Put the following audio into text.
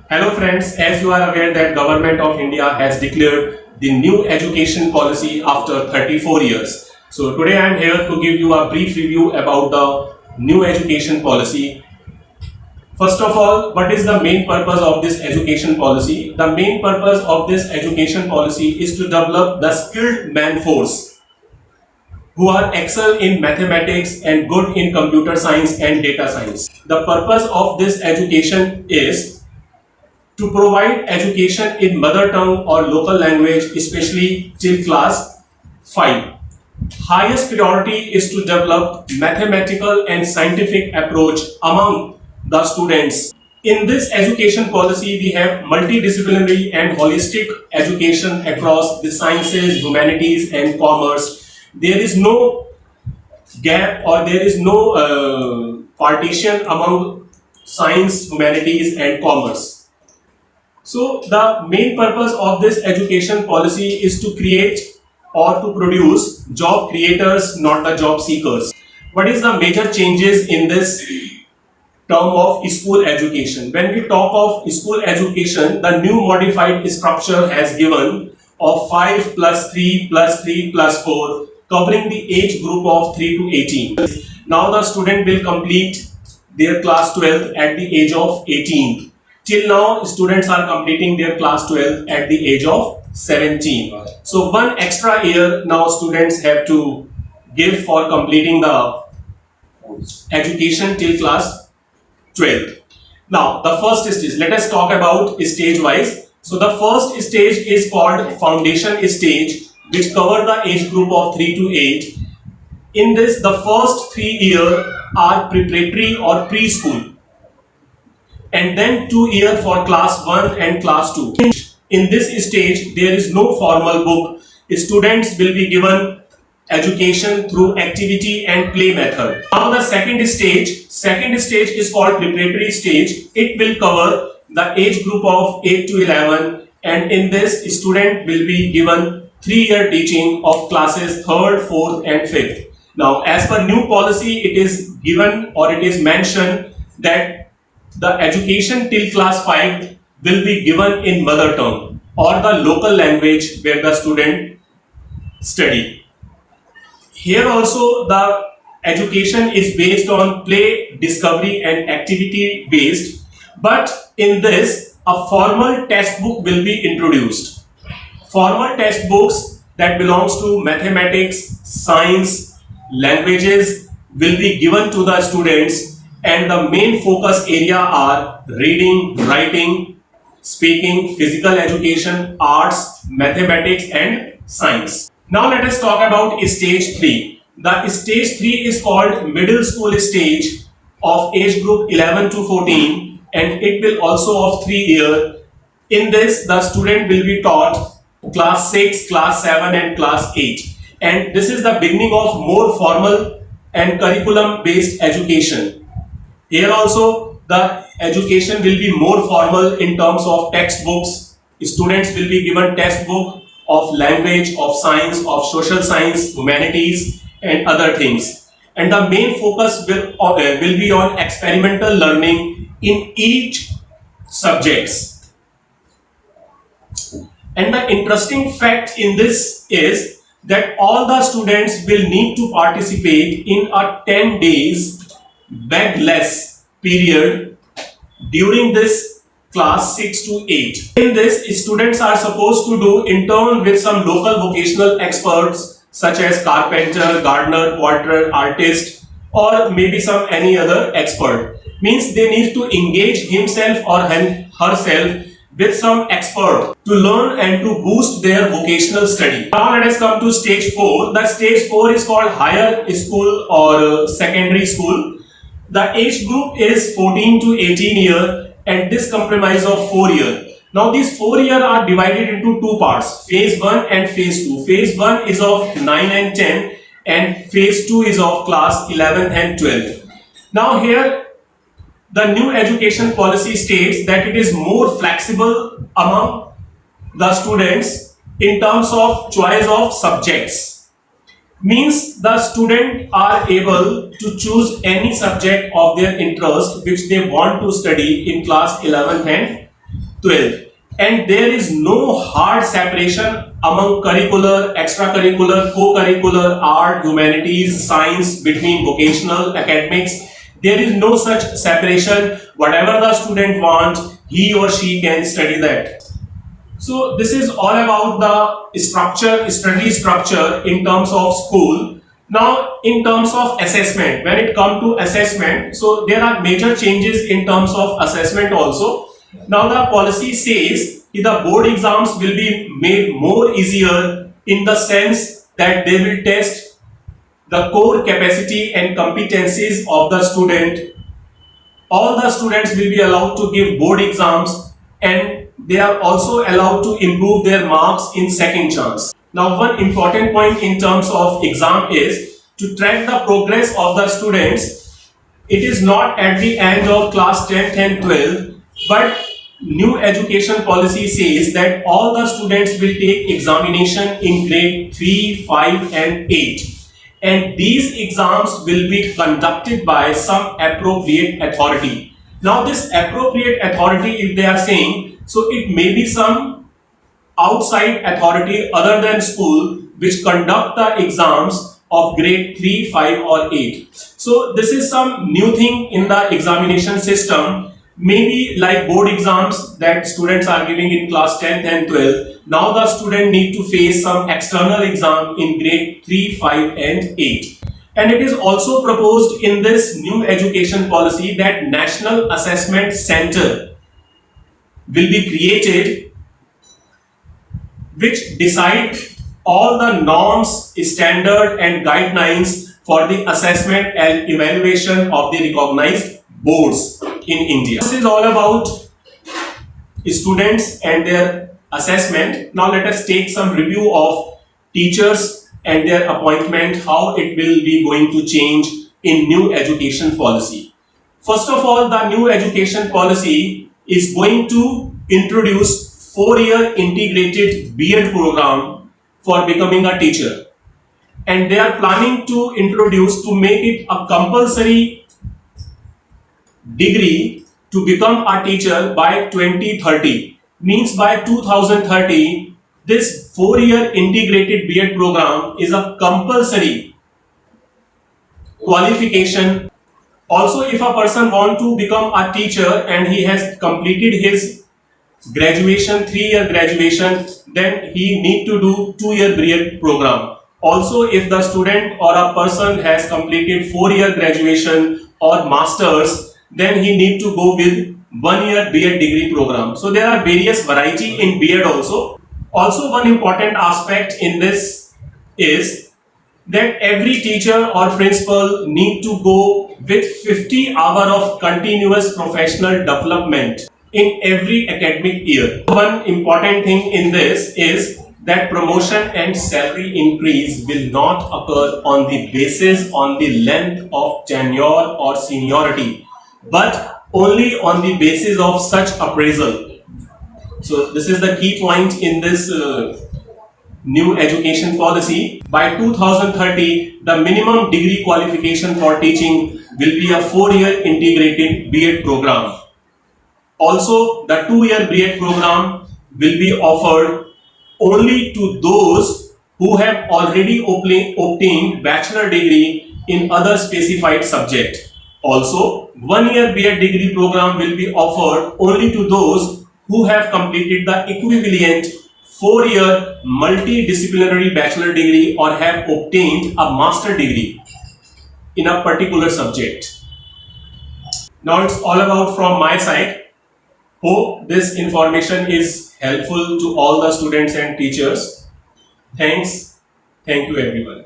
Hello friends, as you are aware that Government of India has declared the new education policy after 34 years. So today I am here to give you a brief review about the new education policy. First of all, what is the main purpose of this education policy? The main purpose of this education policy is to develop the skilled man force who are excel in mathematics and good in computer science and data science. The purpose of this education is to provide education in mother tongue or local language, especially till class 5. Highest priority is to develop mathematical and scientific approach among the students. In this education policy, we have multidisciplinary and holistic education across the sciences, humanities, and commerce. There is no gap or there is no partition among science, humanities, and commerce. So the main purpose of this education policy is to create or to produce job creators, not the job seekers. What is the major changes in this term of school education? When we talk of school education, the new modified structure has given of 5 plus 3 plus 3 plus 4, covering the age group of 3 to 18. Now the student will complete their class 12 at the age of 18. Till now, students are completing their class 12 at the age of 17. So one extra year now students have to give for completing the education till class 12th. Now, the first stage, let us talk about stage wise. So, the first stage is called foundation stage, which cover the age group of 3 to 8. In this, the first 3 years are preparatory or preschool, and then 2 years for class 1 and class 2. In this stage, there is no formal book. Students will be given education through activity and play method. Now the second stage is called preparatory stage. It will cover the age group of 8 to 11, and in this student will be given 3-year teaching of classes 3rd, 4th and 5th. Now as per new policy, it is given or it is mentioned that the education till class 5 will be given in mother tongue or the local language where the student study. Here also the education is based on play, discovery and activity based, but in this a formal textbook will be introduced. Formal textbooks that belongs to mathematics, science, languages will be given to the students, and the main focus area are reading, writing, speaking, physical education, arts, mathematics and science. Now let us talk about stage 3. The stage 3 is called middle school stage of age group 11 to 14, and it will also of 3 years. In this, the student will be taught class 6, class 7 and class 8. And this is the beginning of more formal and curriculum based education. Here also the education will be more formal in terms of textbooks. Students will be given textbook of language, of science, of social science, humanities and other things. And the main focus will be on experimental learning in each subjects. And the interesting fact in this is that all the students will need to participate in a 10 days begless period during this class 6 to 8. In this, students are supposed to do intern with some local vocational experts such as carpenter, gardener, potter, artist, or maybe some any other expert. Means they need to engage himself or herself with some expert to learn and to boost their vocational study. Now let us come to stage 4. The stage 4 is called higher school or secondary school. The age group is 14 to 18 years, and this comprises of 4 years. Now these 4 years are divided into two parts, phase 1 and phase 2. Phase 1 is of 9 and 10 and phase 2 is of class 11 and 12. Now here the new education policy states that it is more flexible among the students in terms of choice of subjects. Means the student are able to choose any subject of their interest which they want to study in class 11th and 12th, and there is no hard separation among curricular, extracurricular, co-curricular, art, humanities, science, between vocational, academics. There is no such separation. Whatever the student wants, he or she can study that. So this is all about the structure, study structure in terms of school. Now in terms of assessment, when it comes to assessment, so there are major changes in terms of assessment also. Now the policy says the board exams will be made more easier in the sense that they will test the core capacity and competencies of the student. All the students will be allowed to give board exams, and they are also allowed to improve their marks in second chance. Now one important point in terms of exam is to track the progress of the students. It is not at the end of class 10th and 12th, but new education policy says that all the students will take examination in grade 3, 5 and 8, and these exams will be conducted by some appropriate authority. Now this appropriate authority, if they are saying, so it may be some outside authority other than school which conduct the exams of grade 3, 5 or 8. So this is some new thing in the examination system. Maybe like board exams that students are giving in class 10th and 12th. Now the student need to face some external exam in grade 3, 5 and 8. And it is also proposed in this new education policy that National Assessment Center will be created which decide all the norms, standard and guidelines for the assessment and evaluation of the recognized boards in India. This is all about students and their assessment. Now let us take some review of teachers and their appointment, how it will be going to change in new education policy. First of all, the new education policy is going to introduce 4-year integrated B.Ed program for becoming a teacher, and they are planning to introduce to make it a compulsory degree to become a teacher by 2030. Means by 2030 this 4-year integrated B.Ed program is a compulsory qualification. Also, if a person want to become a teacher and he has completed his graduation, 3-year graduation, then he need to do 2-year B.Ed program. Also, if the student or a person has completed 4-year graduation or masters, then he need to go with 1-year B.Ed degree program. So there are various variety in B.Ed also. Also, one important aspect in this is that every teacher or principal need to go with 50 hours of continuous professional development in every academic year. One important thing in this is that promotion and salary increase will not occur on the basis on the length of tenure or seniority, but only on the basis of such appraisal. So this is the key point in this new education policy. By 2030, the minimum degree qualification for teaching will be a 4-year integrated B.Ed program. Also, the 2-year B.Ed program will be offered only to those who have already obtained bachelor degree in other specified subject. Also, 1-year B.Ed degree program will be offered only to those who have completed the equivalent 4-year multidisciplinary bachelor degree or have obtained a master degree in a particular subject. Now it's all about from my side. Hope this information is helpful to all the students and teachers. Thanks. Thank you everyone.